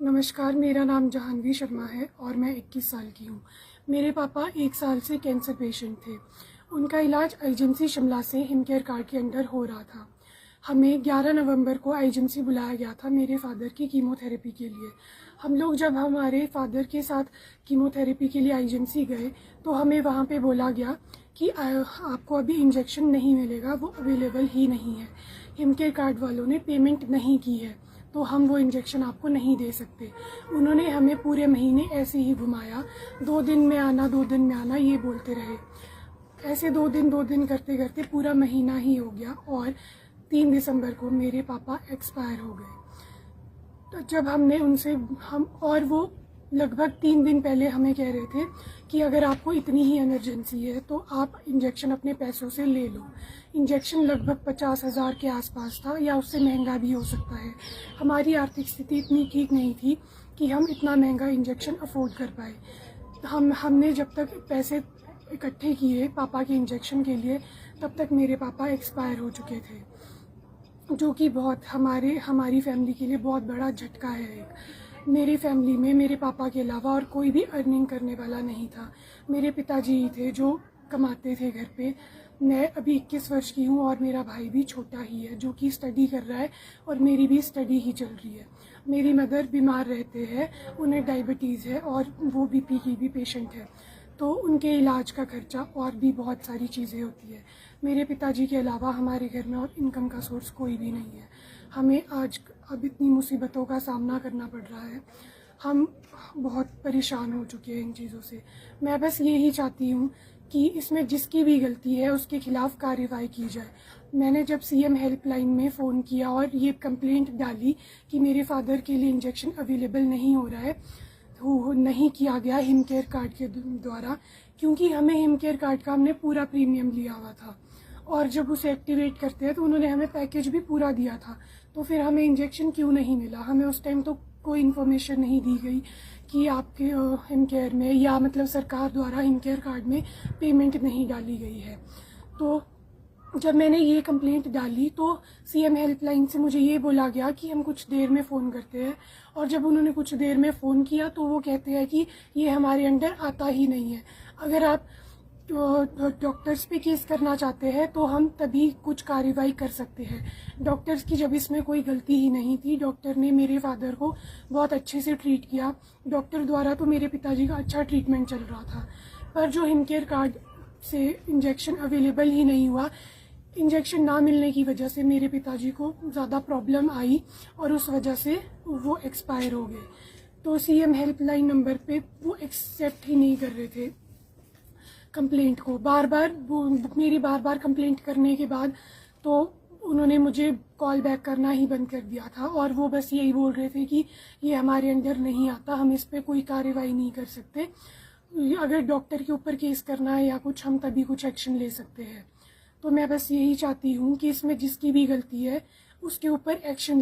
नमस्कार, मेरा नाम जहानवी शर्मा है और मैं 21 साल की हूँ। मेरे पापा 1 साल से कैंसर पेशेंट थे। उनका इलाज आईजीएमसी शिमला से हिमकेयर कार्ड के अंडर हो रहा था। हमें 11 नवंबर को आईजीएमसी बुलाया गया था मेरे फादर की कीमोथेरेपी के लिए। हम लोग जब हमारे फादर के साथ कीमोथेरेपी के लिए आईजीएमसी गए तो हमें वहाँ पे बोला गया कि आपको अभी इंजेक्शन नहीं मिलेगा, वो अवेलेबल ही नहीं है। हिमकेयर कार्ड वालों ने पेमेंट नहीं की है तो हम वो इंजेक्शन आपको नहीं दे सकते। उन्होंने हमें पूरे महीने ऐसे ही घुमाया, 2 दिन में आना 2 दिन में आना ये बोलते रहे। ऐसे 2 दिन करते करते पूरा महीना ही हो गया और 3 दिसंबर को मेरे पापा एक्सपायर हो गए। तो जब हमने उनसे वो लगभग 3 दिन पहले हमें कह रहे थे कि अगर आपको इतनी ही इमरजेंसी है तो आप इंजेक्शन अपने पैसों से ले लो। इंजेक्शन लगभग 50,000 के आसपास था या उससे महंगा भी हो सकता है। हमारी आर्थिक स्थिति इतनी ठीक नहीं थी कि हम इतना महंगा इंजेक्शन अफोर्ड कर पाए। हमने जब तक पैसे इकट्ठे किए पापा के इंजेक्शन के लिए तब तक मेरे पापा एक्सपायर हो चुके थे, जो कि बहुत हमारी फैमिली के लिए बहुत बड़ा झटका है। मेरी फैमिली में मेरे पापा के अलावा और कोई भी अर्निंग करने वाला नहीं था। मेरे पिताजी ही थे जो कमाते थे घर पे। मैं अभी 21 वर्ष की हूँ और मेरा भाई भी छोटा ही है जो कि स्टडी कर रहा है और मेरी भी स्टडी ही चल रही है। मेरी मदर बीमार रहते हैं, उन्हें डायबिटीज़ है और वो बीपी की भी पेशेंट है, तो उनके इलाज का खर्चा और भी बहुत सारी चीज़ें होती है। मेरे पिताजी के अलावा हमारे घर में और इनकम का सोर्स कोई भी नहीं है। हमें आज अब इतनी मुसीबतों का सामना करना पड़ रहा है। हम बहुत परेशान हो चुके हैं इन चीज़ों से। मैं बस यही चाहती हूँ कि इसमें जिसकी भी गलती है उसके खिलाफ़ कार्रवाई की जाए। मैंने जब सीएम हेल्पलाइन में फ़ोन किया और ये कंप्लेंट डाली कि मेरे फादर के लिए इंजेक्शन अवेलेबल नहीं हो रहा है, वो नहीं किया गया हिमकेयर कार्ड के द्वारा, क्योंकि हमें हिमकेयर कार्ड का हमने पूरा प्रीमियम लिया हुआ था और जब उसे एक्टिवेट करते हैं तो उन्होंने हमें पैकेज भी पूरा दिया था। तो फिर हमें इंजेक्शन क्यों नहीं मिला? हमें उस टाइम तो कोई इन्फॉर्मेशन नहीं दी गई कि आपके हिमकेयर में या मतलब सरकार द्वारा हिमकेयर कार्ड में पेमेंट नहीं डाली गई है। तो जब मैंने ये कंप्लेंट डाली तो सीएम हेल्पलाइन से मुझे ये बोला गया कि हम कुछ देर में फ़ोन करते हैं, और जब उन्होंने कुछ देर में फ़ोन किया तो वो कहते हैं कि ये हमारे अंडर आता ही नहीं है। अगर आप डॉक्टर्स पे केस करना चाहते हैं तो हम तभी कुछ कार्रवाई कर सकते हैं। डॉक्टर्स की जब इसमें कोई गलती ही नहीं थी, डॉक्टर ने मेरे फादर को बहुत अच्छे से ट्रीट किया। डॉक्टर द्वारा तो मेरे पिताजी का अच्छा ट्रीटमेंट चल रहा था, पर जो हिमकेयर कार्ड से इंजेक्शन अवेलेबल ही नहीं हुआ, इंजेक्शन ना मिलने की वजह से मेरे पिताजी को ज़्यादा प्रॉब्लम आई और उस वजह से वो एक्सपायर हो गए। तो सीएम हेल्पलाइन नंबर पे वो एक्सेप्ट ही नहीं कर रहे थे कंप्लेंट को। मेरी बार बार कंप्लेंट करने के बाद तो उन्होंने मुझे कॉल बैक करना ही बंद कर दिया था और वो बस यही बोल रहे थे कि ये हमारे अंडर नहीं आता, हम इस पर कोई कार्रवाई नहीं कर सकते। अगर डॉक्टर के ऊपर केस करना है या कुछ, हम तभी कुछ एक्शन ले सकते हैं। तो मैं बस यही चाहती हूँ कि इसमें जिसकी भी गलती है उसके ऊपर एक्शन